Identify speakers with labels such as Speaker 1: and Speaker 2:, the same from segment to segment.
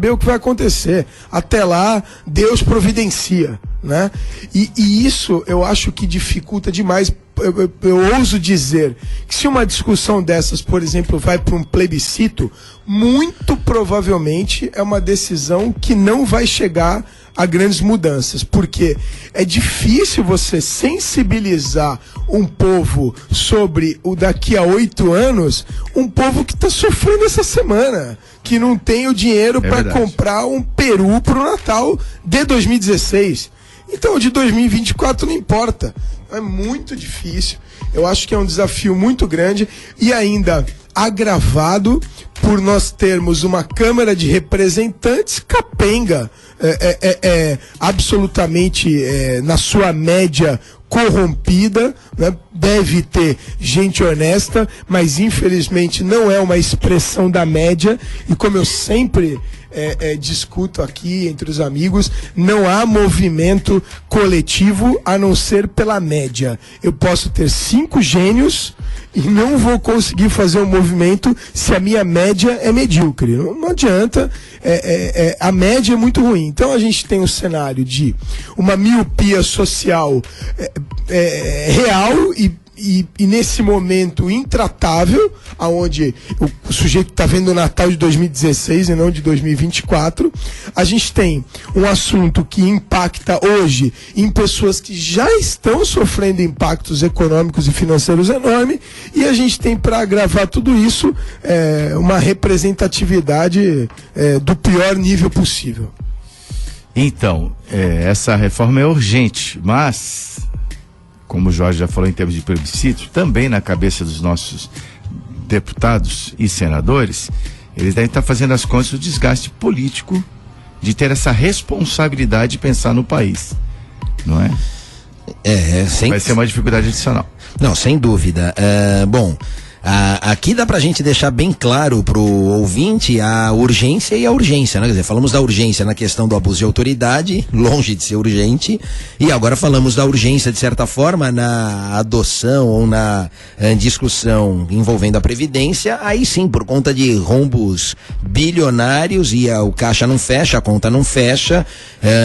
Speaker 1: saber o que vai acontecer. Até lá, Deus providencia, né? E isso eu acho que dificulta demais. Eu ouso dizer que se uma discussão dessas, por exemplo, vai para um plebiscito, muito provavelmente é uma decisão que não vai chegar a grandes mudanças, porque é difícil você sensibilizar um povo sobre o daqui a 8 anos, um povo que está sofrendo essa semana, que não tem o dinheiro para comprar um peru para o Natal de 2016. Então, de 2024 não importa. É muito difícil. Eu acho que é um desafio muito grande e ainda agravado por nós termos uma Câmara de Representantes capenga, absolutamente na sua média corrompida, né? Deve ter gente honesta, mas infelizmente não é uma expressão da média, e como eu sempre discuto aqui entre os amigos, não há movimento coletivo a não ser pela média. Eu posso ter 5 gênios e não vou conseguir fazer um movimento se a minha média é medíocre. Não adianta, a média é muito ruim. Então a gente tem um cenário de uma miopia social real e nesse momento intratável, aonde o sujeito está vendo o Natal de 2016 e não de 2024, a gente tem um assunto que impacta hoje em pessoas que já estão sofrendo impactos econômicos e financeiros enormes, e a gente tem, para agravar tudo isso, uma representatividade do pior nível possível.
Speaker 2: Então, essa reforma é urgente, mas, como o Jorge já falou em termos de plebiscito, também na cabeça dos nossos deputados e senadores, eles devem estar fazendo as contas do desgaste político de ter essa responsabilidade de pensar no país, não é? Vai ser uma dificuldade adicional.
Speaker 3: Não, sem dúvida. Bom, aqui dá pra gente deixar bem claro pro ouvinte a urgência e a urgência, né? Quer dizer, falamos da urgência na questão do abuso de autoridade, longe de ser urgente, e agora falamos da urgência, de certa forma, na adoção ou na discussão envolvendo a Previdência, aí sim, por conta de rombos bilionários, e o caixa não fecha, a conta não fecha.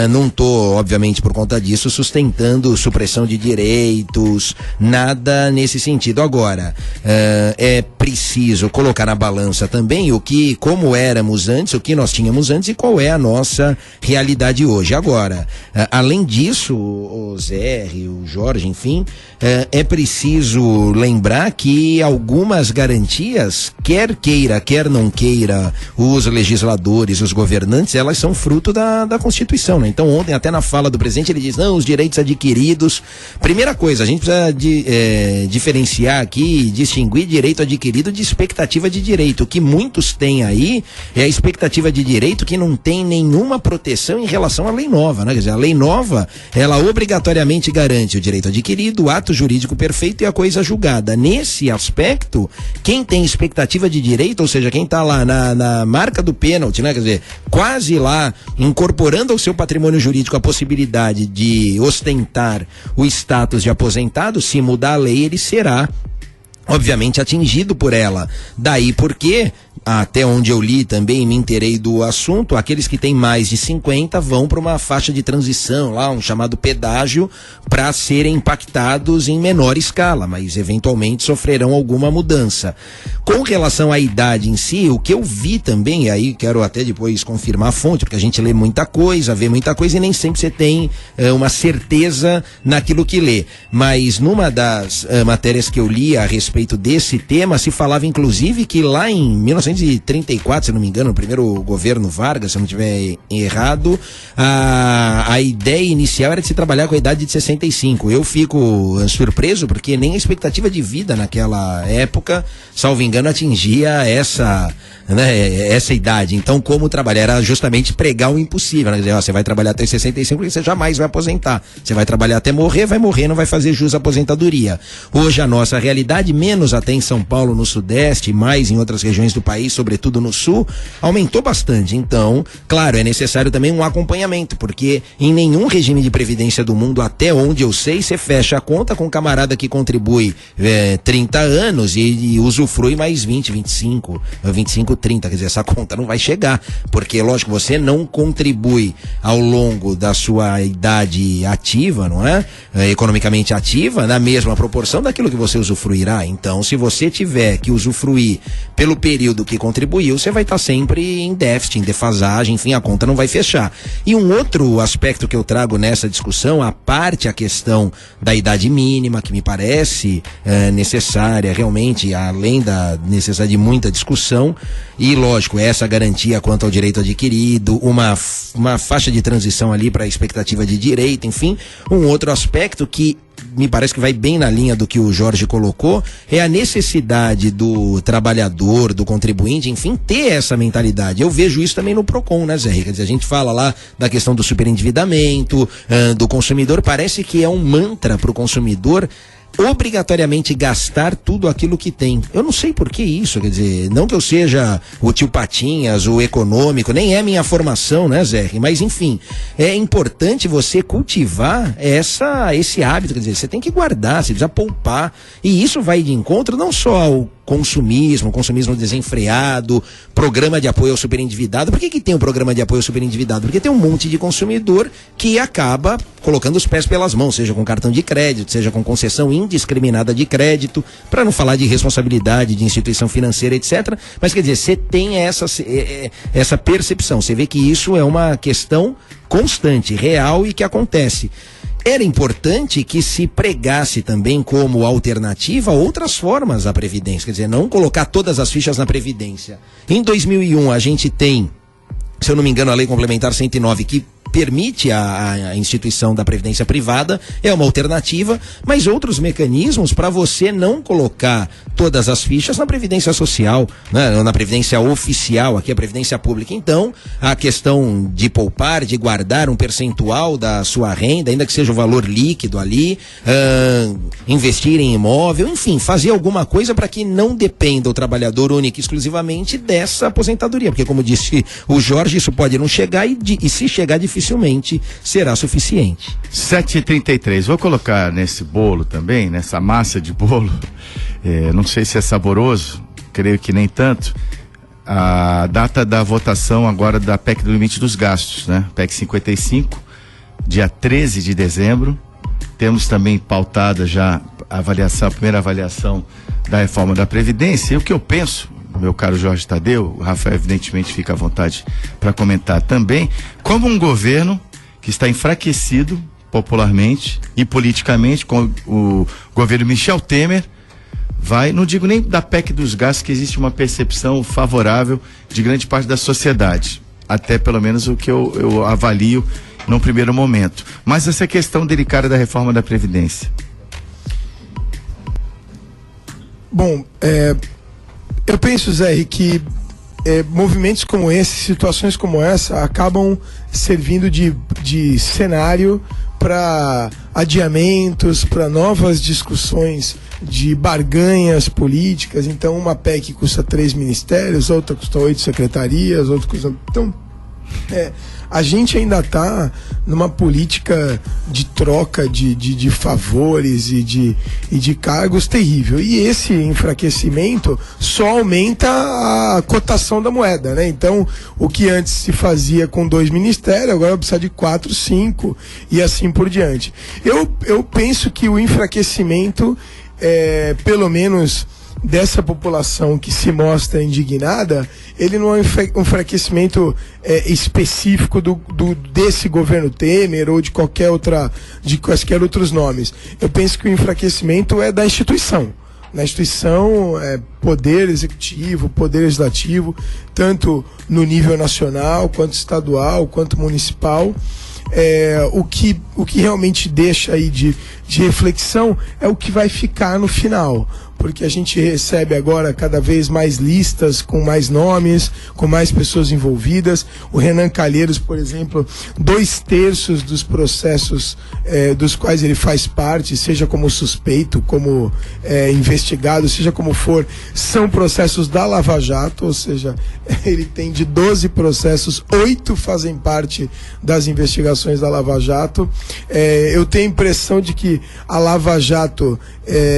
Speaker 3: Não tô, obviamente, por conta disso, sustentando supressão de direitos, nada nesse sentido. Agora, é preciso colocar na balança também como éramos antes, o que nós tínhamos antes e qual é a nossa realidade hoje. Agora, além disso, o Zé, o Jorge, enfim, é preciso lembrar que algumas garantias, quer queira, quer não queira, os legisladores, os governantes, elas são fruto da Constituição, né? Então ontem, até na fala do presidente, ele diz, não, os direitos adquiridos. Primeira coisa, a gente precisa diferenciar aqui, distinguir direito adquirido de expectativa de direito. O que muitos têm aí é a expectativa de direito que não tem nenhuma proteção em relação à lei nova, né? Quer dizer, a lei nova, ela obrigatoriamente garante o direito adquirido, o ato jurídico perfeito e a coisa julgada. Nesse aspecto, quem tem expectativa de direito, ou seja, quem está lá na marca do pênalti, né? Quer dizer, quase lá incorporando ao seu patrimônio jurídico a possibilidade de ostentar o status de aposentado, se mudar a lei, ele será obviamente atingido por ela. Daí porque, até onde eu li também, me inteirei do assunto, aqueles que têm mais de 50 vão para uma faixa de transição, lá um chamado pedágio, para serem impactados em menor escala, mas eventualmente sofrerão alguma mudança. Com relação à idade em si, o que eu vi também, e aí quero até depois confirmar a fonte, porque a gente lê muita coisa, vê muita coisa e nem sempre você tem uma certeza naquilo que lê, mas numa das matérias que eu li a respeito desse tema, se falava inclusive que lá em 1934, se não me engano, no primeiro governo Vargas, se eu não estiver errado, a ideia inicial era de se trabalhar com a idade de 65. Eu fico surpreso porque nem a expectativa de vida naquela época, salvo engano, atingia essa idade. Então, como trabalhar? Era justamente pregar o impossível, né? Quer dizer, você vai trabalhar até 65 porque você jamais vai aposentar. Você vai trabalhar até morrer, vai morrer, não vai fazer jus à aposentadoria. Hoje a nossa realidade, menos até em São Paulo, no Sudeste, mais em outras regiões do país, país, sobretudo no sul, aumentou bastante. Então, claro, é necessário também um acompanhamento, porque em nenhum regime de previdência do mundo, até onde eu sei, você fecha a conta com um camarada que contribui 30 anos e usufrui mais 20, 25, 30, quer dizer, essa conta não vai chegar, porque lógico, você não contribui ao longo da sua idade ativa, não é? Economicamente ativa, na mesma proporção daquilo que você usufruirá. Então, se você tiver que usufruir pelo período que contribuiu, você vai estar sempre em déficit, em defasagem, enfim, a conta não vai fechar. E um outro aspecto que eu trago nessa discussão, a questão da idade mínima, que me parece necessária, realmente, além da necessidade de muita discussão, e lógico, essa garantia quanto ao direito adquirido, uma faixa de transição ali para a expectativa de direito, enfim, um outro aspecto que me parece que vai bem na linha do que o Jorge colocou, é a necessidade do trabalhador, do contribuinte, enfim, ter essa mentalidade. Eu vejo isso também no PROCON, né, Zé? Quer dizer, a gente fala lá da questão do superendividamento, do consumidor, parece que é um mantra para o consumidor obrigatoriamente gastar tudo aquilo que tem. Eu não sei por que isso, quer dizer, não que eu seja o tio Patinhas, o econômico, nem é minha formação, né, Zé? Mas enfim, é importante você cultivar esse hábito, quer dizer, você tem que guardar, você precisa poupar, e isso vai de encontro não só ao consumismo desenfreado, programa de apoio ao superendividado. Por que tem um programa de apoio ao superendividado? Porque tem um monte de consumidor que acaba colocando os pés pelas mãos, seja com cartão de crédito, seja com concessão indiscriminada de crédito, para não falar de responsabilidade de instituição financeira, etc. Mas quer dizer, você tem essa percepção, você vê que isso é uma questão constante, real e que acontece. Era importante que se pregasse também como alternativa outras formas à Previdência, quer dizer, não colocar todas as fichas na Previdência. Em 2001 a gente tem, se eu não me engano, a Lei Complementar 109, que permite a instituição da previdência privada, é uma alternativa, mas outros mecanismos para você não colocar todas as fichas na previdência social, né, na previdência oficial, aqui a previdência pública. Então, a questão de poupar, de guardar um percentual da sua renda, ainda que seja o valor líquido ali, investir em imóvel, enfim, fazer alguma coisa para que não dependa o trabalhador único e exclusivamente dessa aposentadoria, porque como disse o Jorge, isso pode não chegar e se chegar dificilmente será suficiente.
Speaker 2: 7h33, vou colocar nesse bolo também, nessa massa de bolo, não sei se é saboroso, creio que nem tanto, a data da votação agora da PEC do limite dos gastos, né? PEC 55, dia 13 de dezembro, temos também pautada já a primeira avaliação da reforma da Previdência, e o que eu penso, meu caro Jorge Tadeu, o Rafael evidentemente fica à vontade para comentar também, como um governo que está enfraquecido popularmente e politicamente, com o governo Michel Temer, não digo nem da PEC dos gastos, que existe uma percepção favorável de grande parte da sociedade, até pelo menos o que eu avalio num primeiro momento, mas essa questão delicada da reforma da Previdência.
Speaker 1: Bom, eu penso, Zé, que movimentos como esse, situações como essa, acabam servindo de cenário para adiamentos, para novas discussões de barganhas políticas. Então, uma PEC custa 3 ministérios, outra custa 8 secretarias, outra custa... Então, a gente ainda está numa política de troca de favores e de cargos terrível. E esse enfraquecimento só aumenta a cotação da moeda, né? Então, o que antes se fazia com 2 ministérios, agora vai precisar de 4, 5 e assim por diante. Eu penso que o enfraquecimento, pelo menos dessa população que se mostra indignada, ele não é um enfraquecimento específico desse governo Temer ou de quaisquer outros nomes. Eu penso que o enfraquecimento é da instituição. Na instituição, poder executivo, poder legislativo, tanto no nível nacional, quanto estadual, quanto municipal. O que realmente deixa aí de reflexão é o que vai ficar no final. porque a gente recebe agora cada vez mais listas com mais nomes, com mais pessoas envolvidas. O Renan Calheiros, por exemplo, 2/3 dos processos dos quais ele faz parte, seja como suspeito, como investigado, seja como for, são processos da Lava Jato, ou seja, ele tem de 12 processos, 8 fazem parte das investigações da Lava Jato. Eu tenho a impressão de que a Lava Jato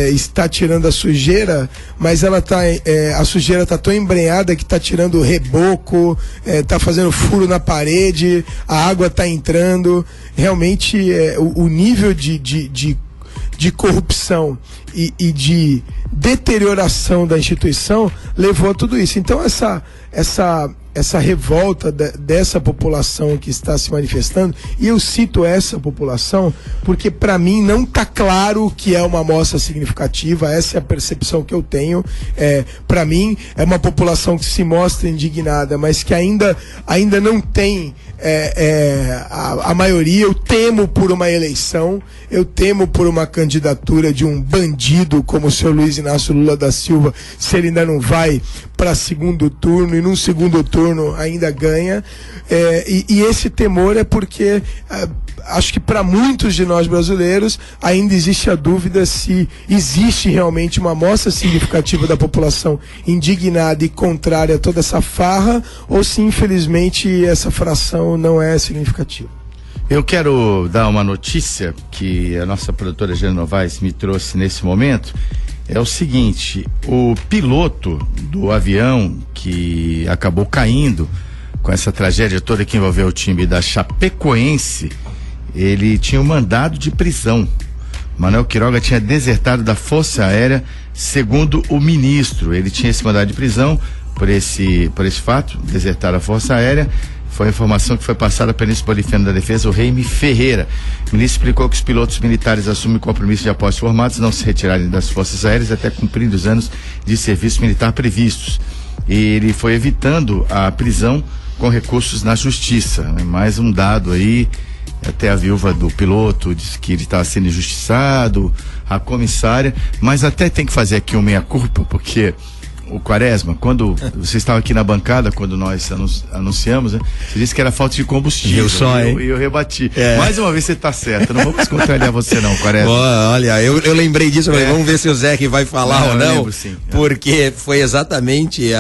Speaker 1: está tirando a sujeira, mas a sujeira está tão embrenhada que está tirando reboco, está fazendo furo na parede, a água está entrando. Realmente o nível de corrupção e de deterioração da instituição levou a tudo isso. Então essa revolta dessa população que está se manifestando, e eu cito essa população porque para mim não está claro que é uma amostra significativa. Essa é a percepção que eu tenho. Para mim é uma população que se mostra indignada, mas que ainda não tem a maioria. Eu temo por uma eleição, eu temo por uma candidatura de um bandido como o senhor Luiz Inácio Lula da Silva, se ele ainda não vai para segundo turno, e num segundo turno ainda ganha. E esse temor é porque acho que para muitos de nós brasileiros ainda existe a dúvida se existe realmente uma amostra significativa da população indignada e contrária a toda essa farra, ou se infelizmente essa fração não é significativa.
Speaker 2: Eu quero dar uma notícia que a nossa produtora Jane Novaes me trouxe nesse momento. É o seguinte: o piloto do avião que acabou caindo com essa tragédia toda que envolveu o time da Chapecoense, ele tinha um mandado de prisão. Manuel Quiroga tinha desertado da Força Aérea, segundo o ministro. Ele tinha esse mandado de prisão por esse fato, desertar a Força Aérea. Foi a informação que foi passada pelo ministro Polifeno da Defesa, o Reime Ferreira. O ministro explicou que os pilotos militares assumem compromisso de após formados não se retirarem das Forças Aéreas até cumprir os anos de serviço militar previstos. E ele foi evitando a prisão com recursos na justiça. Mais um dado aí, até a viúva do piloto disse que ele estava sendo injustiçado, a comissária, mas até tem que fazer aqui um meia-culpa, porque o Quaresma, quando você estava aqui na bancada, quando nós anunciamos, né, você disse que era falta de combustível. Eu rebati. Mais uma vez você está certo, não vamos contrariar você não, Quaresma.
Speaker 3: Olha, eu lembrei disso, mas vamos ver se o Zé que vai falar ou não,
Speaker 2: lembro, sim.
Speaker 3: Porque foi exatamente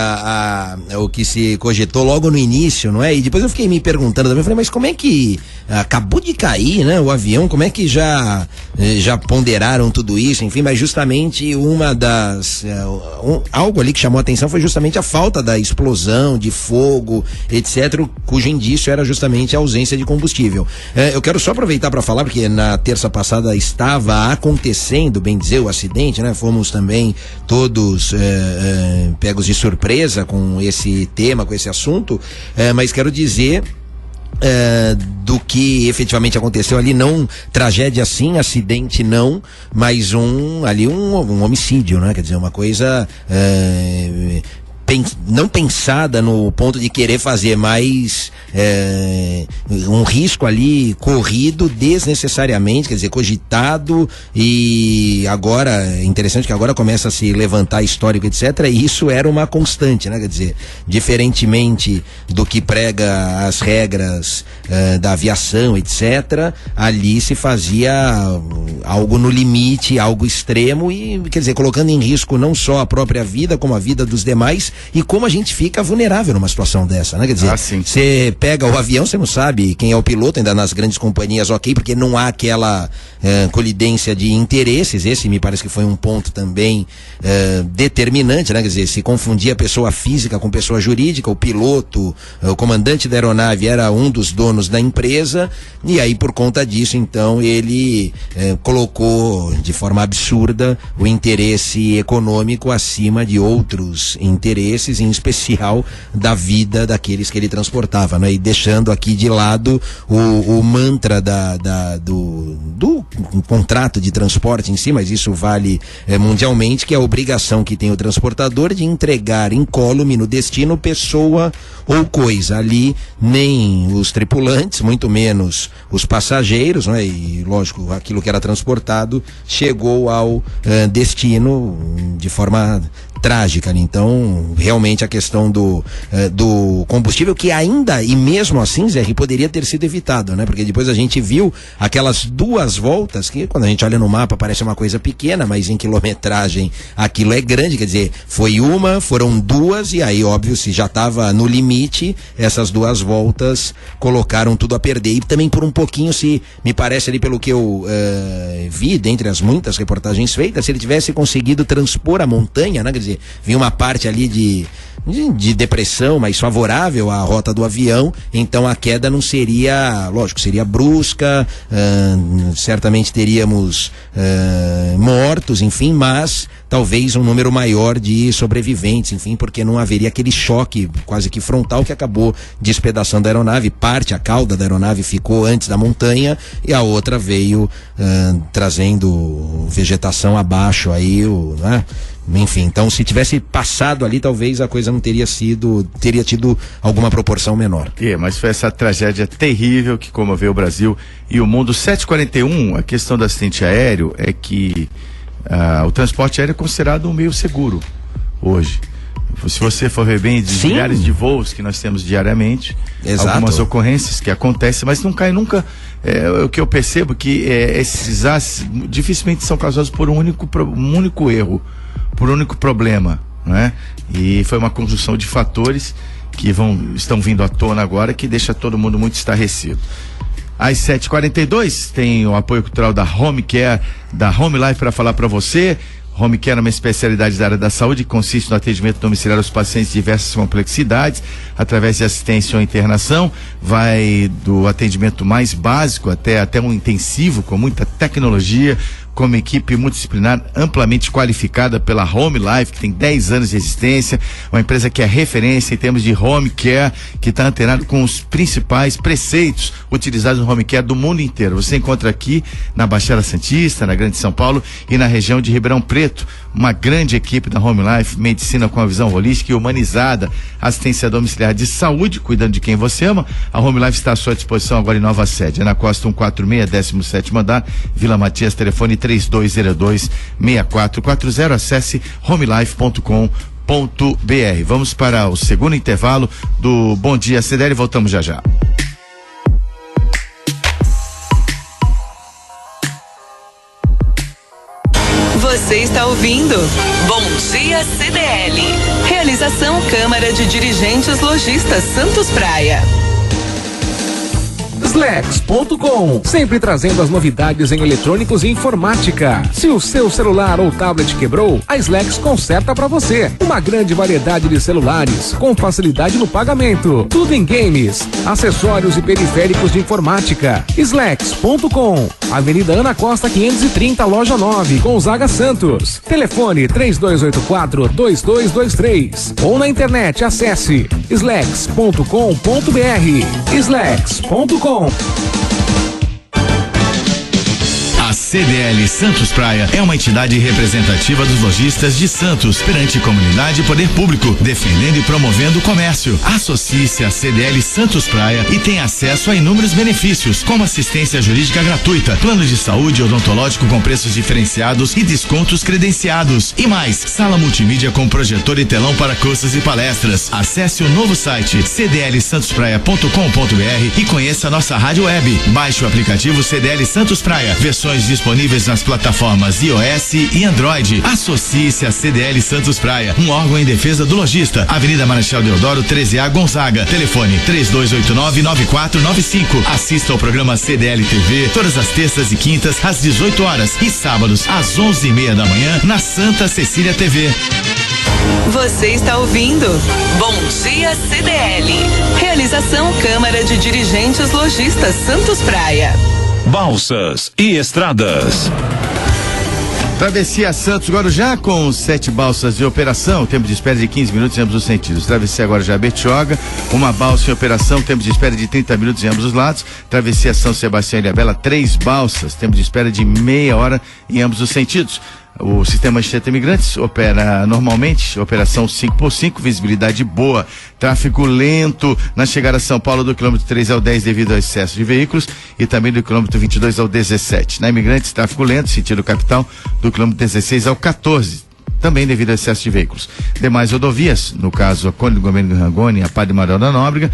Speaker 3: o que se cogitou logo no início, não é? E depois eu fiquei me perguntando também, falei, mas como é que acabou de cair, né, o avião, como é que já ponderaram tudo isso, enfim, mas justamente uma das algo ali que chamou a atenção foi justamente a falta da explosão, de fogo, etc., cujo indício era justamente a ausência de combustível. Eu quero só aproveitar para falar, porque na terça passada estava acontecendo, bem dizer, o acidente, né? Fomos também todos pegos de surpresa com esse tema, com esse assunto, mas quero dizer do que efetivamente aconteceu ali, não tragédia sim, acidente não, mas um homicídio, né? Quer dizer, uma coisa não pensada no ponto de querer fazer, mas um risco ali corrido desnecessariamente, quer dizer, cogitado. E agora, é interessante que agora começa a se levantar histórico, etc. E isso era uma constante, né? Quer dizer, diferentemente do que prega as regras da aviação, etc., ali se fazia algo no limite, algo extremo, e, quer dizer, colocando em risco não só a própria vida, como a vida dos demais, e como a gente fica vulnerável numa situação dessa, né? Quer dizer, você pega o avião, você não sabe quem é o piloto, ainda nas grandes companhias, ok, porque não há aquela colidência de interesses. Esse me parece que foi um ponto também determinante, né? Quer dizer, se confundia pessoa física com pessoa jurídica, o piloto, o comandante da aeronave era um dos donos da empresa, e aí por conta disso, então, ele colocou de forma absurda o interesse econômico acima de outros interesses interesses, em especial da vida daqueles que ele transportava, né? E deixando aqui de lado o mantra do contrato de transporte em si, mas isso vale mundialmente, que é a obrigação que tem o transportador de entregar incólume no destino pessoa ou coisa. Ali nem os tripulantes, muito menos os passageiros, né? E lógico, aquilo que era transportado chegou ao destino de forma trágica, né? Então, realmente a questão do combustível, que ainda, e mesmo assim, Zé, poderia ter sido evitado, né? Porque depois a gente viu aquelas 2 voltas, que quando a gente olha no mapa parece uma coisa pequena, mas em quilometragem aquilo é grande, quer dizer, foram 2, e aí, óbvio, se já estava no limite, essas 2 voltas colocaram tudo a perder. E também por um pouquinho, se me parece ali, pelo que eu vi, dentre as muitas reportagens feitas, se ele tivesse conseguido transpor a montanha, né? Quer dizer, vinha uma parte ali de depressão mais favorável à rota do avião, então a queda não seria, lógico, seria brusca, certamente teríamos mortos, enfim, mas talvez um número maior de sobreviventes, enfim, porque não haveria aquele choque quase que frontal que acabou despedaçando a aeronave. A cauda da aeronave ficou antes da montanha e a outra veio trazendo vegetação abaixo aí, né? Enfim, então se tivesse passado ali, talvez a coisa não teria tido alguma proporção menor.
Speaker 2: Mas foi essa tragédia terrível que comoveu o Brasil e o mundo. 7h41, a questão do acidente aéreo é que o transporte aéreo é considerado um meio seguro hoje. Se você for ver bem, de milhares de voos que nós temos diariamente, exato, algumas ocorrências que acontecem, mas não cai nunca. O que eu percebo que esses acidentes dificilmente são causados por um único erro, por um único problema, né? E foi uma conjunção de fatores que estão vindo à tona agora, que deixa todo mundo muito estarrecido. Às 7h42 tem o apoio cultural da Home Care, da Home Life, para falar para você. Home Care é uma especialidade da área da saúde que consiste no atendimento domiciliar aos pacientes de diversas complexidades, através de assistência ou internação. Vai do atendimento mais básico até um intensivo, com muita tecnologia, com uma equipe multidisciplinar amplamente qualificada pela Home Life, que tem 10 anos de existência, uma empresa que é referência em termos de home care, que está antenado com os principais preceitos utilizados no home care do mundo inteiro. Você encontra aqui na Baixada Santista, na Grande São Paulo e na região de Ribeirão Preto, uma grande equipe da Home Life, medicina com a visão holística e humanizada, assistência domiciliar de saúde, cuidando de quem você ama. A Home Life está à sua disposição agora em nova sede, é na Costa 146, 17º andar, Vila Matias, telefone 3202-6440. Acesse homelife.com.br. Vamos para o segundo intervalo do Bom Dia CDL e voltamos já já.
Speaker 4: Você está ouvindo Bom Dia CDL. Realização Câmara de Dirigentes Lojistas Santos Praia.
Speaker 5: Slex.com, sempre trazendo as novidades em eletrônicos e informática. Se o seu celular ou tablet quebrou, a Slex conserta para você. Uma grande variedade de celulares, com facilidade no pagamento. Tudo em games, acessórios e periféricos de informática. Slex.com, Avenida Ana Costa 530, Loja 9, Gonzaga Santos. Telefone 3284-2223. Ou na internet, acesse slex.com.br. Slex.com.
Speaker 2: A CDL Santos Praia é uma entidade representativa dos lojistas de Santos perante comunidade e poder público, defendendo e promovendo o comércio. Associe-se à CDL Santos Praia e tenha acesso a inúmeros benefícios, como assistência jurídica gratuita, plano de saúde odontológico com preços diferenciados e descontos credenciados. E mais, sala multimídia com projetor e telão para cursos e palestras. Acesse o novo site cdlsantospraia.com.br e conheça a nossa rádio web. Baixe o aplicativo CDL Santos Praia, versões disponíveis nas plataformas iOS e Android. Associe-se a CDL Santos Praia, um órgão em defesa do lojista. Avenida Marechal Deodoro 13A, Gonzaga. Telefone 3289-9495. Assista ao programa CDL TV todas as terças e quintas às 18 horas e sábados às 11:30 da manhã na Santa Cecília TV.
Speaker 4: Você está ouvindo Bom Dia CDL. Realização Câmara de Dirigentes Lojistas Santos Praia.
Speaker 6: Balsas e estradas.
Speaker 2: Travessia Santos Guarujá com 7 balsas de operação, tempo de espera de 15 minutos em ambos os sentidos. Travessia Guarujá Betioga, uma balsa em operação, tempo de espera de 30 minutos em ambos os lados. Travessia São Sebastião e Ilhabela, 3 balsas, tempo de espera de meia hora em ambos os sentidos. O sistema Anchieta Imigrantes opera normalmente, operação 5x5, visibilidade boa, tráfego lento na chegada a São Paulo do quilômetro 3 ao 10 devido ao excesso de veículos e também do quilômetro 22 ao 17. Na Imigrantes, tráfego lento, sentido capital, do quilômetro 16 ao 14. Também devido ao excesso de veículos. Demais rodovias, no caso a Conde do Governo do Rangoni, a Padre Manuel da Nóbrega,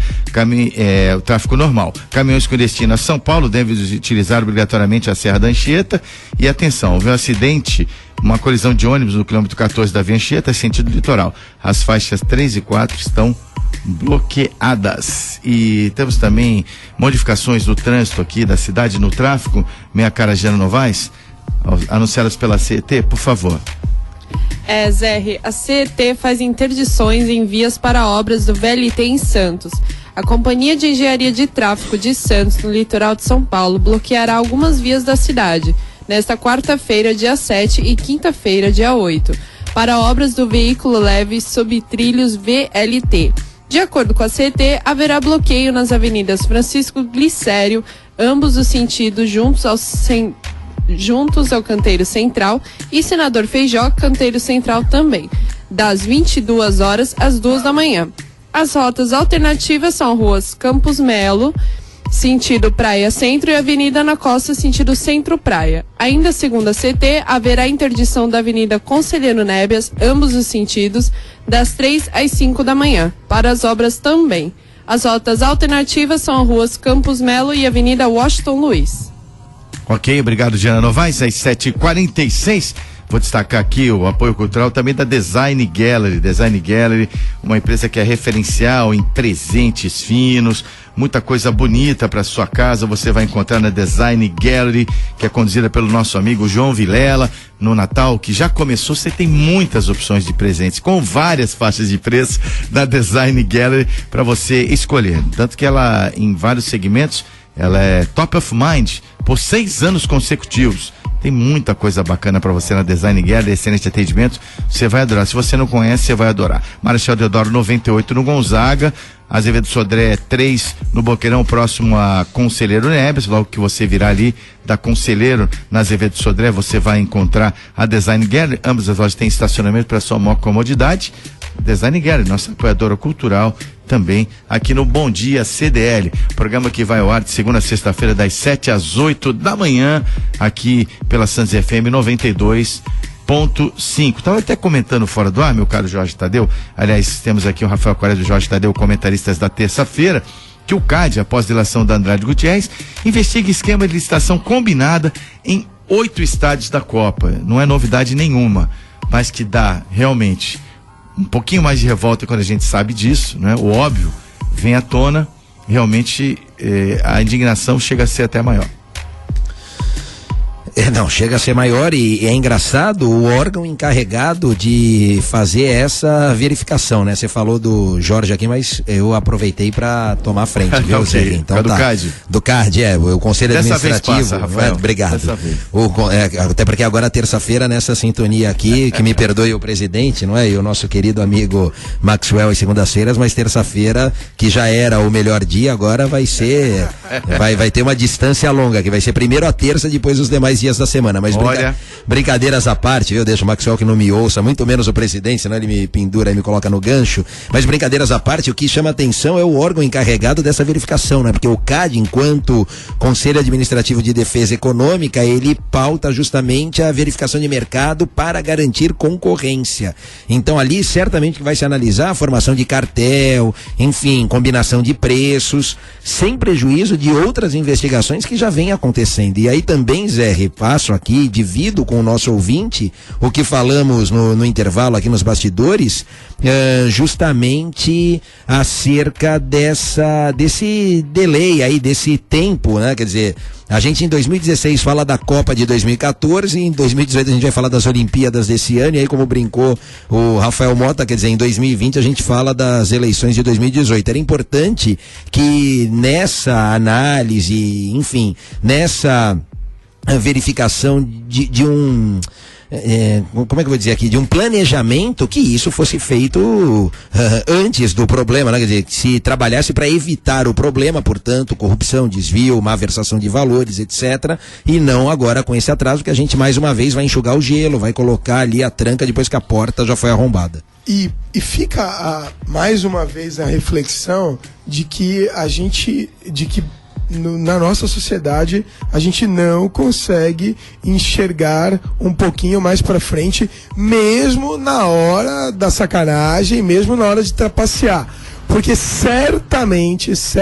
Speaker 2: o tráfego normal. Caminhões com destino a São Paulo devem utilizar obrigatoriamente a Serra da Anchieta. E atenção, houve um acidente, uma colisão de ônibus no quilômetro 14 da Via Anchieta, sentido litoral. As faixas 3 e 4 estão bloqueadas. E temos também modificações do trânsito aqui da cidade no tráfego. Minha cara Jana Novaes, anunciadas pela CET, por favor.
Speaker 6: Zé, a CET faz interdições em vias para obras do VLT em Santos. A Companhia de Engenharia de Tráfego de Santos, no litoral de São Paulo, bloqueará algumas vias da cidade, nesta quarta-feira, dia 7, e quinta-feira, dia 8, para obras do veículo leve sob trilhos VLT. De acordo com a CET, haverá bloqueio nas avenidas Francisco Glicério, ambos os sentidos juntos ao Canteiro Central, e Senador Feijó, Canteiro Central também, das 22 horas às 2 da manhã. As rotas alternativas são ruas Campos Melo, sentido Praia Centro, e Avenida Ana Costa, sentido Centro-Praia. Ainda segundo a CT, haverá interdição da Avenida Conselheiro Nébias, ambos os sentidos, das 3 às 5 da manhã, para as obras também. As rotas alternativas são ruas Campos Melo e Avenida Washington Luiz.
Speaker 2: Ok, obrigado, Diana Novaes. Às 7h46, vou destacar aqui o apoio cultural também da Design Gallery. Design Gallery, uma empresa que é referencial em presentes finos, muita coisa bonita para sua casa. Você vai encontrar na Design Gallery, que é conduzida pelo nosso amigo João Vilela. No Natal, que já começou, você tem muitas opções de presentes, com várias faixas de preço da Design Gallery para você escolher. Tanto que ela, em vários segmentos, ela é top of mind por 6 anos consecutivos. Tem muita coisa bacana para você na Design Gallery, excelente atendimento, você vai adorar. Se você não conhece, você vai adorar. Marechal Deodoro 98 no Gonzaga, Azevedo Sodré 3 no Boqueirão, próximo a Conselheiro Neves. Logo que você virar ali da Conselheiro na Azevedo Sodré, você vai encontrar a Design Gallery. Ambas as lojas têm estacionamento para sua maior comodidade. Design Gallery, nossa apoiadora cultural, também aqui no Bom Dia CDL, programa que vai ao ar de segunda a sexta-feira das 7 às 8 da manhã, aqui pela Santos FM 92.5. Estava até comentando fora do ar, meu caro Jorge Tadeu, aliás, temos aqui o Rafael Quaresma e o Jorge Tadeu, comentaristas da terça-feira, que o CAD, após delação da Andrade Gutierrez, investiga esquema de licitação combinada em 8 estádios da Copa. Não é novidade nenhuma, mas que dá realmente um pouquinho mais de revolta quando a gente sabe disso, né? O óbvio vem à tona, realmente a indignação chega a ser até maior.
Speaker 3: Não, chega a ser maior e é engraçado o órgão encarregado de fazer essa verificação, né? Você falou do Jorge aqui, mas eu aproveitei para tomar a frente, viu?
Speaker 2: Okay.
Speaker 3: Então,
Speaker 2: do CAD.
Speaker 3: Do CAD, o Conselho
Speaker 2: Dessa
Speaker 3: Administrativo.
Speaker 2: Vez passa, Rafael.
Speaker 3: Obrigado.
Speaker 2: Dessa vez.
Speaker 3: Até porque agora terça-feira, nessa sintonia aqui, que me perdoe o presidente, não é? E o nosso querido amigo Maxwell às segundas-feiras, mas terça-feira, que já era o melhor dia, agora vai ser, vai ter uma distância longa, que vai ser primeiro a terça, depois os demais dias da semana, mas brincadeiras à parte, eu deixo o Maxwell que não me ouça, muito menos o presidente, senão ele me pendura e me coloca no gancho, mas brincadeiras à parte, o que chama atenção é o órgão encarregado dessa verificação, né? Porque o CAD, enquanto Conselho Administrativo de Defesa Econômica, ele pauta justamente a verificação de mercado para garantir concorrência. Então ali certamente vai se analisar a formação de cartel, enfim, combinação de preços, sem prejuízo de outras investigações que já vêm acontecendo. E aí também, Zé, repasso aqui, divido com o nosso ouvinte o que falamos no intervalo aqui nos bastidores, justamente acerca desse delay aí, desse tempo, né? Quer dizer, a gente em 2016 fala da Copa de 2014 e em 2018 a gente vai falar das Olimpíadas desse ano, e aí, como brincou o Rafael Mota, quer dizer, em 2020 a gente fala das eleições de 2018. Era importante que nessa análise, enfim, nessa verificação de como é que eu vou dizer aqui, de um planejamento que isso fosse feito antes do problema, né? Quer dizer, se trabalhasse para evitar o problema, portanto, corrupção, desvio, má versação de valores, etc. E não agora com esse atraso que a gente mais uma vez vai enxugar o gelo, vai colocar ali a tranca depois que a porta já foi arrombada.
Speaker 1: E fica mais uma vez a reflexão de que na nossa sociedade a gente não consegue enxergar um pouquinho mais para frente, mesmo na hora da sacanagem, mesmo na hora de trapacear. Porque certamente, se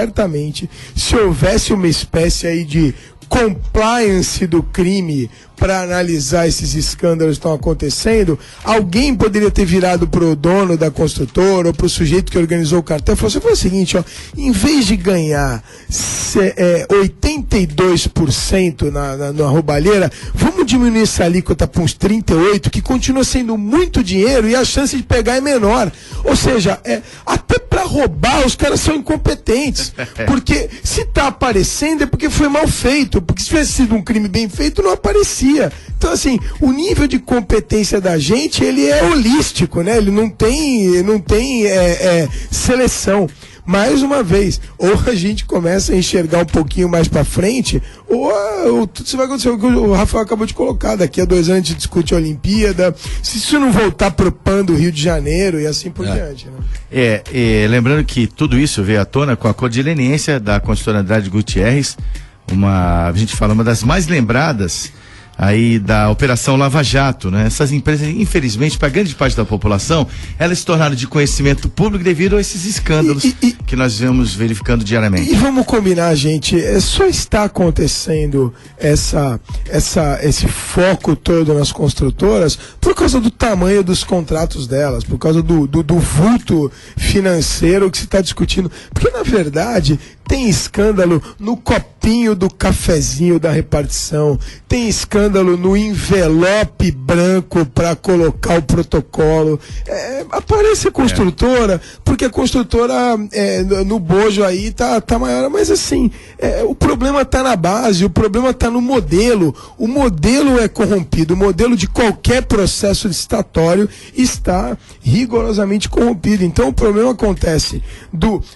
Speaker 1: houvesse uma espécie aí de compliance do crime para analisar esses escândalos que estão acontecendo, alguém poderia ter virado pro dono da construtora ou pro sujeito que organizou o cartel e falou assim: foi o seguinte, ó, em vez de ganhar 82% na roubalheira, vamos diminuir essa alíquota para uns 38%, que continua sendo muito dinheiro e a chance de pegar é menor. Ou seja, até para roubar os caras são incompetentes, porque se tá aparecendo é porque foi mal feito, porque se tivesse sido um crime bem feito não aparecia. Então, assim, o nível de competência da gente, ele é holístico, né? Ele não tem seleção. Mais uma vez, ou a gente começa a enxergar um pouquinho mais pra frente, ou tudo isso vai acontecer. O que o Rafael acabou de colocar, daqui a 2 anos a gente discute a Olimpíada, se isso não voltar pro PAN do Rio de Janeiro e assim por diante. Né?
Speaker 2: Lembrando que tudo isso veio à tona com a codileniência da construtora Andrade Gutierrez, a gente fala, uma das mais lembradas aí da Operação Lava Jato, né? Essas empresas, infelizmente, para grande parte da população, elas se tornaram de conhecimento público devido a esses escândalos que nós vemos verificando diariamente.
Speaker 1: E vamos combinar, gente, só está acontecendo esse foco todo nas construtoras por causa do tamanho dos contratos delas, por causa do vulto financeiro que se está discutindo. Porque, na verdade, tem escândalo no copinho do cafezinho da repartição, tem escândalo no envelope branco para colocar o protocolo. Aparece a construtora, porque a construtora no bojo aí tá maior, mas assim, o problema tá na base, o problema tá no modelo. O modelo é corrompido, o modelo de qualquer processo licitatório está rigorosamente corrompido. Então o problema acontece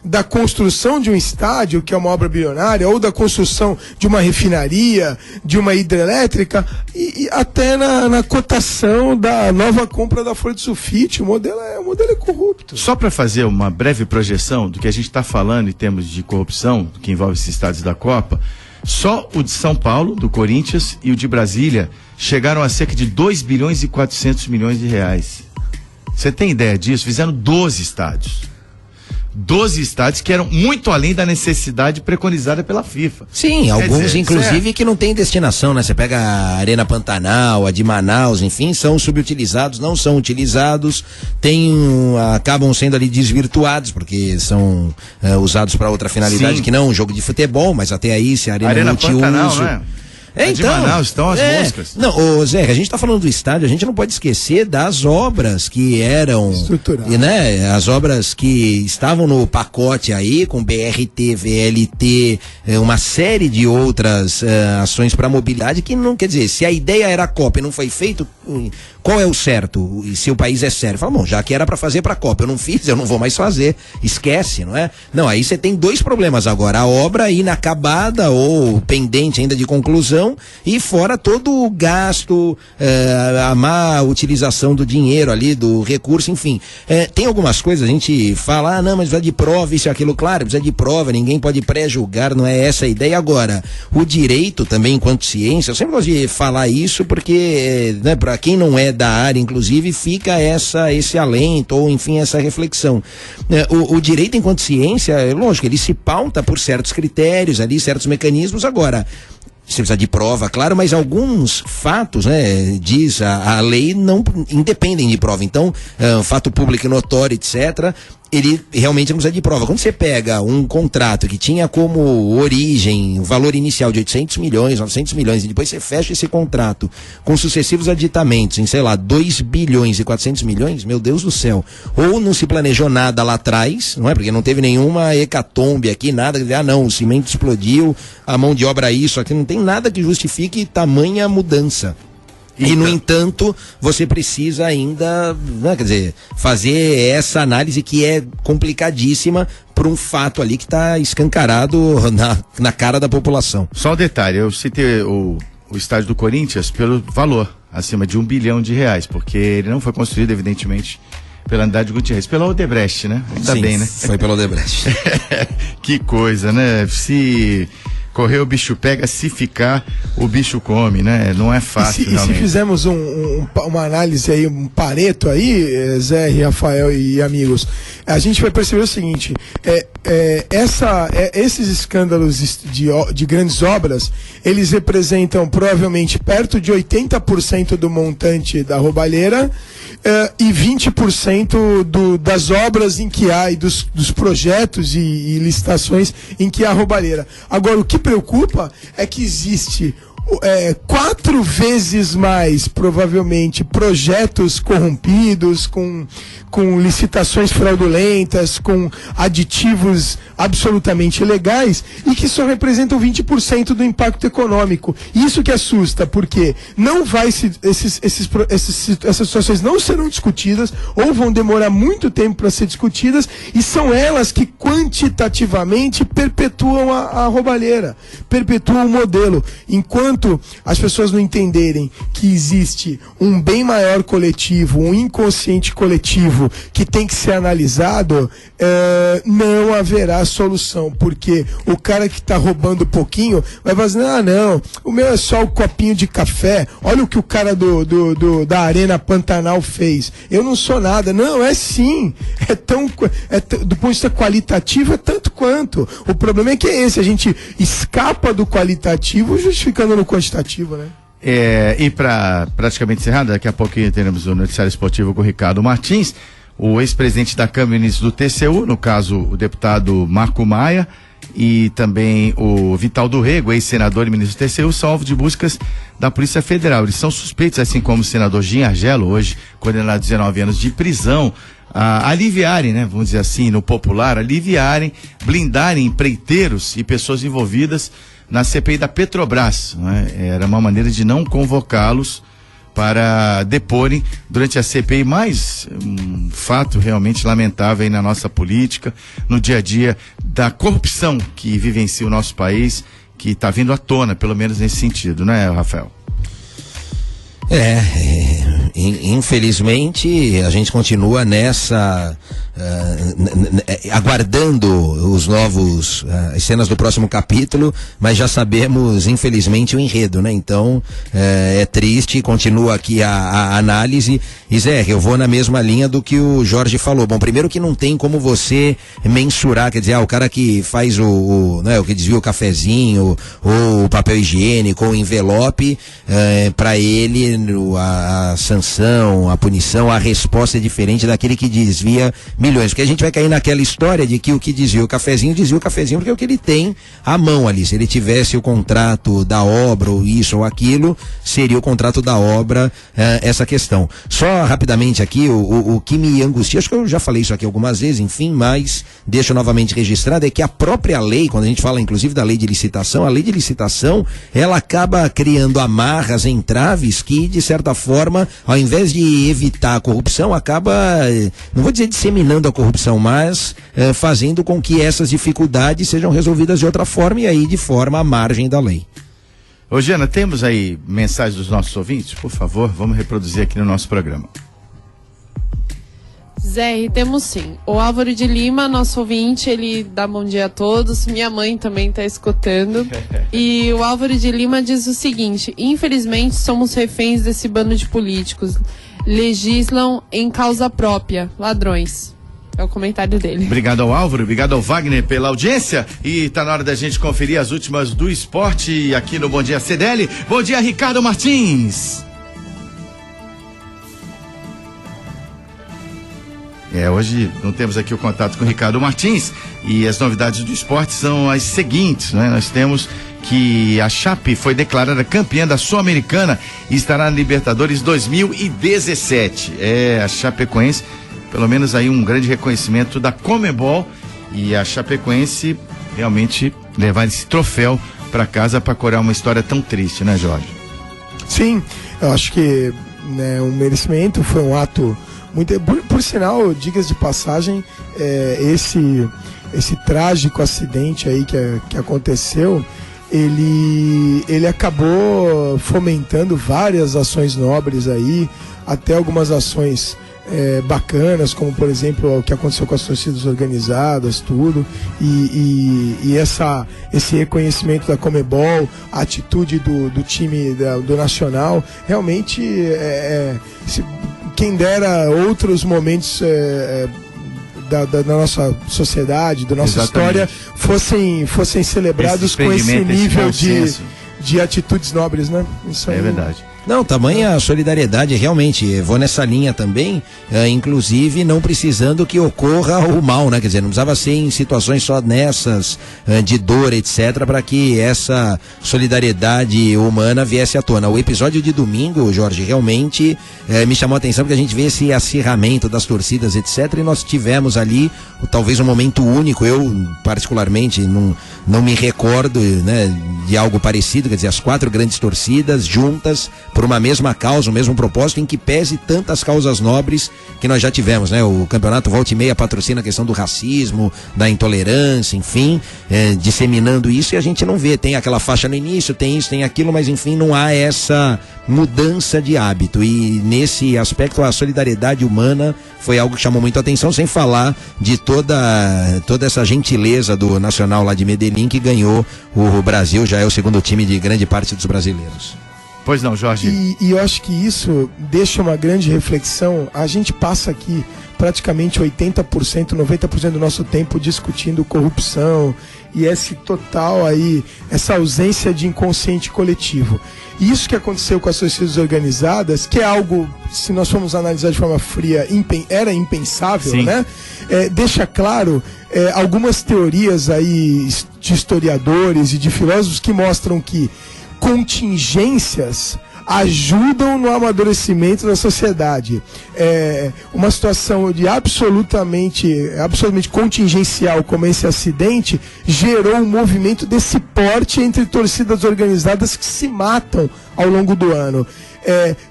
Speaker 1: da construção de um estádio, que é uma obra bilionária, ou da construção de uma refinaria, de uma hidrelétrica, e até na cotação da nova compra da folha de sulfite. O modelo é corrupto.
Speaker 2: Só para fazer uma breve projeção do que a gente está falando em termos de corrupção, que envolve esses estádios da Copa, só o de São Paulo, do Corinthians, e o de Brasília chegaram a cerca de 2 bilhões e 400 milhões de reais. Você tem ideia disso? Fizeram 12 estádios. 12 estádios que eram muito além da necessidade preconizada pela FIFA.
Speaker 3: Sim, alguns inclusive que não tem destinação, né? Você pega a Arena Pantanal, a de Manaus, enfim, são subutilizados, não são utilizados, acabam sendo ali desvirtuados, porque são usados para outra finalidade. Sim. Que não um jogo de futebol, mas até aí se a Arena multiuso.
Speaker 2: Pantanal, né?
Speaker 3: Então,
Speaker 2: de Manaus estão as moscas.
Speaker 3: Não, Zé, a gente tá falando do estádio, a gente não pode esquecer das obras que eram, né, as obras que estavam no pacote aí, com BRT, VLT, uma série de outras ações para mobilidade, que não, quer dizer, se a ideia era a Copa e não foi feito, qual é o certo? E se o país é sério? Fala, bom, já que era para fazer para a Copa, eu não fiz, eu não vou mais fazer, esquece, não é? Não, aí você tem 2 problemas agora, a obra inacabada ou pendente ainda de conclusão, e fora todo o gasto, a má utilização do dinheiro ali, do recurso, enfim. Tem algumas coisas, a gente fala, não, mas precisa de prova, isso e aquilo, claro, precisa de prova, ninguém pode pré-julgar, não é essa a ideia. Agora, o direito também, enquanto ciência, eu sempre gosto de falar isso, porque, né, para quem não é da área, inclusive, fica esse alento, ou enfim, essa reflexão. O direito enquanto ciência, lógico, ele se pauta por certos critérios ali, certos mecanismos. Agora, você precisa de prova, claro, mas alguns fatos, né, diz a lei, não independem de prova. Então, fato público e notório, etc., ele realmente não precisa de prova. Quando você pega um contrato que tinha como origem o valor inicial de 800 milhões, 900 milhões, e depois você fecha esse contrato com sucessivos aditamentos em, sei lá, 2 bilhões e 400 milhões, meu Deus do céu. Ou não se planejou nada lá atrás, não é? Porque não teve nenhuma hecatombe aqui, nada, não, o cimento explodiu, a mão de obra isso, aqui não tem nada que justifique tamanha mudança. E, no entanto, você precisa ainda, né, quer dizer, fazer essa análise que é complicadíssima por um fato ali que está escancarado na cara da população.
Speaker 2: Só um detalhe, eu citei o estádio do Corinthians pelo valor, acima de R$1 bilhão, porque ele não foi construído, evidentemente, pela Andrade Gutierrez, pela Odebrecht, né? Ainda
Speaker 3: Sim,
Speaker 2: bem, né?
Speaker 3: Foi pela Odebrecht.
Speaker 2: Que coisa, né? Se correr o bicho pega, se ficar o bicho come, né? Não é fácil.
Speaker 1: E se fizermos uma análise aí, um pareto aí, Zé, Rafael e amigos, a gente vai perceber o seguinte: esses escândalos de grandes obras, eles representam provavelmente perto de 80% do montante da roubalheira e 20% das obras em que há e dos projetos e licitações em que há roubalheira. Agora, o que preocupa é que existe 4 vezes mais, provavelmente, projetos corrompidos, com licitações fraudulentas, com aditivos absolutamente ilegais e que só representam 20% do impacto econômico. Isso que assusta, porque não vai essas situações não serão discutidas ou vão demorar muito tempo para ser discutidas, e são elas que quantitativamente perpetuam a roubalheira, perpetuam o modelo. Enquanto as pessoas não entenderem que existe um bem maior coletivo, um inconsciente coletivo que tem que ser analisado, não haverá solução, porque o cara que está roubando pouquinho vai fazer, não, o meu é só o copinho de café, olha o que o cara da Arena Pantanal fez, eu não sou nada. Não, é sim, do ponto de vista qualitativo é tanto quanto. O problema é que é esse, a gente escapa do qualitativo justificando no quantitativo, né?
Speaker 2: E para praticamente encerrar, daqui a pouquinho teremos o noticiário esportivo com o Ricardo Martins. O ex-presidente da Câmara e ministro do TCU, no caso o deputado Marco Maia, e também o Vital do Rego, ex-senador e ministro do TCU, são alvo de buscas da Polícia Federal. Eles são suspeitos, assim como o senador Gin Argelo, hoje condenado a 19 anos de prisão, a aliviarem, né, vamos dizer assim, no popular, blindarem empreiteiros e pessoas envolvidas na CPI da Petrobras, né? Era uma maneira de não convocá-los para deporem durante a CPI, mais um fato realmente lamentável aí na nossa política, no dia a dia, da corrupção que vivencia o nosso país, que está vindo à tona, pelo menos nesse sentido, né, Rafael?
Speaker 3: Infelizmente a gente continua nessa aguardando os novos as cenas do próximo capítulo, mas já sabemos infelizmente o enredo, né? Então é triste, continua aqui a análise. E Zé, eu vou na mesma linha do que o Jorge falou. Bom, primeiro que não tem como você mensurar, quer dizer, o cara que faz o que desvia o cafezinho, ou o papel higiênico, ou o envelope, para ele a sanção, a punição, a resposta é diferente daquele que desvia milhões, porque a gente vai cair naquela história de que o que desvia o cafezinho porque é o que ele tem à mão ali. Se ele tivesse o contrato da obra, ou isso ou aquilo, seria o contrato da obra, essa questão. Só rapidamente aqui, o que me angustia, acho que eu já falei isso aqui algumas vezes, enfim, mas deixo novamente registrado, é que a própria lei, quando a gente fala inclusive da lei de licitação, a lei de licitação, ela acaba criando amarras, entraves que, de certa forma, ao invés de evitar a corrupção, acaba, não vou dizer disseminando a corrupção, mas fazendo com que essas dificuldades sejam resolvidas de outra forma, e aí de forma à margem da lei.
Speaker 2: Ô Giana, temos aí mensagens dos nossos ouvintes? Por favor, vamos reproduzir aqui no nosso programa.
Speaker 6: Zé, temos sim. O Álvaro de Lima, nosso ouvinte, ele dá bom dia a todos. Minha mãe também está escutando. E o Álvaro de Lima diz o seguinte: infelizmente somos reféns desse bando de políticos. Legislam em causa própria, ladrões. É o comentário dele.
Speaker 2: Obrigado ao Álvaro, obrigado ao Wagner pela audiência. E tá na hora da gente conferir as últimas do esporte aqui no Bom Dia CDL. Bom dia, Ricardo Martins. Hoje não temos aqui o contato com o Ricardo Martins, e as novidades do esporte são as seguintes, né? Nós temos que a Chape foi declarada campeã da Sul-Americana e estará na Libertadores 2017. A Chapecoense, pelo menos aí um grande reconhecimento da Conmebol, e a Chapecoense realmente levar esse troféu para casa para corar uma história tão triste, né, Jorge?
Speaker 1: Sim, eu acho que, né, um merecimento, foi um ato muito... Por sinal, digas de passagem, esse trágico acidente aí que aconteceu, ele acabou fomentando várias ações nobres aí, até algumas ações bacanas, como por exemplo o que aconteceu com as torcidas organizadas, tudo, e esse reconhecimento da Conmebol, a atitude do time do Nacional, realmente quem dera outros momentos da nossa sociedade, da nossa história, fossem celebrados com esse nível de atitudes nobres, né? Isso aí.
Speaker 2: É verdade.
Speaker 3: Não, tamanha solidariedade, realmente, vou nessa linha também, inclusive não precisando que ocorra o mal, né? Quer dizer, não precisava ser em situações só nessas, de dor, etc., para que essa solidariedade humana viesse à tona. O episódio de domingo, Jorge, realmente me chamou a atenção, porque a gente vê esse acirramento das torcidas, etc., e nós tivemos ali, talvez um momento único, eu particularmente não me recordo, né, de algo parecido, quer dizer, as 4 grandes torcidas juntas, por uma mesma causa, o mesmo propósito, em que pese tantas causas nobres que nós já tivemos, né? O campeonato volta e meia patrocina a questão do racismo, da intolerância, enfim, disseminando isso, e a gente não vê, tem aquela faixa no início, tem isso, tem aquilo, mas enfim, não há essa mudança de hábito, e nesse aspecto a solidariedade humana foi algo que chamou muito a atenção, sem falar de toda essa gentileza do Nacional lá de Medellín, que ganhou o Brasil, já é o segundo time de grande parte dos brasileiros.
Speaker 2: Pois não, Jorge.
Speaker 1: E eu acho que isso deixa uma grande reflexão. A gente passa aqui praticamente 80%, 90% do nosso tempo discutindo corrupção e essa ausência de inconsciente coletivo. E isso que aconteceu com as torcidas organizadas, que é algo, se nós formos analisar de forma fria, era impensável, sim, né? Deixa claro algumas teorias aí de historiadores e de filósofos que mostram que contingências ajudam no amadurecimento da sociedade. Uma situação de absolutamente contingencial como esse acidente gerou um movimento desse porte entre torcidas organizadas que se matam ao longo do ano.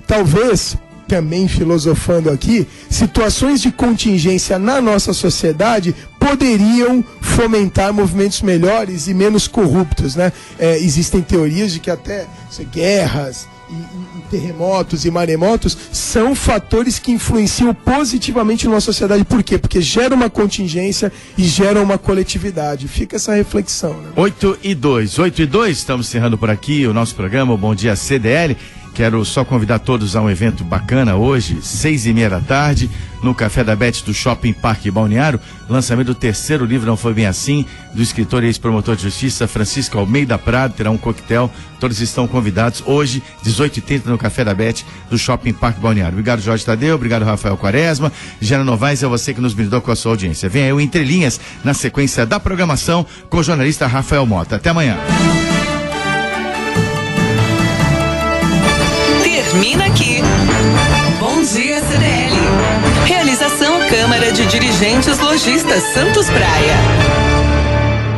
Speaker 1: Talvez, também filosofando aqui, situações de contingência na nossa sociedade poderiam fomentar movimentos melhores e menos corruptos, né? Existem teorias de que até guerras e terremotos e maremotos são fatores que influenciam positivamente na sociedade. Por quê? Porque gera uma contingência e gera uma coletividade. Fica essa reflexão, né?
Speaker 2: 8:02, estamos encerrando por aqui o nosso programa, o Bom Dia CDL. Quero só convidar todos a um evento bacana hoje, 6:30 da tarde, no Café da Beth do Shopping Parque Balneário, lançamento do 3º livro Não Foi Bem Assim, do escritor e ex-promotor de justiça Francisco Almeida Prado. Terá um coquetel, todos estão convidados hoje, 18h30 no Café da Beth do Shopping Parque Balneário. Obrigado, Jorge Tadeu, obrigado, Rafael Quaresma, Jana Novaes, é você que nos brindou com a sua audiência. Vem aí o Entre Linhas, na sequência da programação, com o jornalista Rafael Mota. Até amanhã.
Speaker 4: Termina aqui. Bom Dia CDL. Realização Câmara de Dirigentes Lojistas Santos Praia.